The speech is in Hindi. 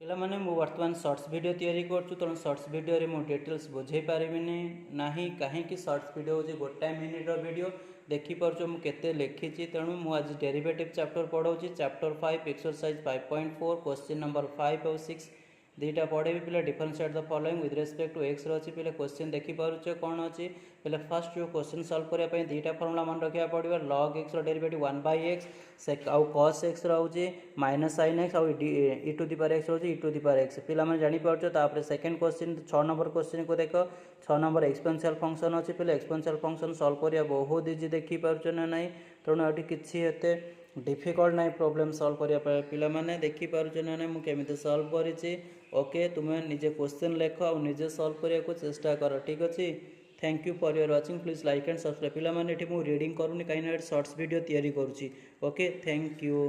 ପିଲାମାନେ ମୁଁ ବର୍ତ୍ତମାନ ସର୍ଟସ୍ ଭିଡ଼ିଓ ତିଆରି କରୁଛୁ ତେଣୁ ସର୍ଟସ୍ ଭିଡ଼ିଓରେ ମୁଁ ଡିଟେଲ୍ସ ବୁଝେଇ ପାରିବିନି ନାହିଁ କାହିଁକି ସର୍ଟସ୍ ଭିଡ଼ିଓ ହେଉଛି ଗୋଟାଏ ମିନିଟ୍ର ଭିଡ଼ିଓ ଦେଖିପାରୁଛ ମୁଁ କେତେ ଲେଖିଛି ତେଣୁ ମୁଁ ଆଜି ଡେରିଭେଟିଭ୍ ଚାପ୍ଟର ପଢ଼ାଉଛି ଚାପ୍ଟର 5 ଏକ୍ସରସାଇଜ୍ 5.4 क्वेश्चन नंबर 5 और 6 दुईटा पढ़ेबी पिला differentiate the following with respect to x रही पे क्वेश्चन देखिपुचे कौन अच्छी पे फर्स्ट जो क्वेश्चन सॉल्व करने दुईटा फर्मुला मन रखा पड़ो लॉग एक्स डेरिवेटिव 1/x आउ cos एक्स रोचे माइनस sin एक्स आउ e to the power x रोचे e to the power x पे जापर सेकेंड क्वेश्चन 6 नंबर क्वेश्चन को देख 6 नंबर एक्सपोनेंशियल फंक्शन अच्छी पे एक्सपोनेंशियल फंक्शन सॉल्व करने बहुत इजी देखिपुचे ना ना तेणु ये किसी डिफिकल्ट ना प्रॉब्लम सॉल्व करने पे देखिपुचे ना ना मुझे सॉल्व करी ओके तुम्हें निजे क्वेश्चन लेख और निजे सॉल्व करने को चेष्टा कर ठीक अच्छे thank you for your watching please like and subscribe पे रीडिंग करूनी कहीं शॉर्ट्स वीडियो तैयारी करुँची ओके थैंक यू।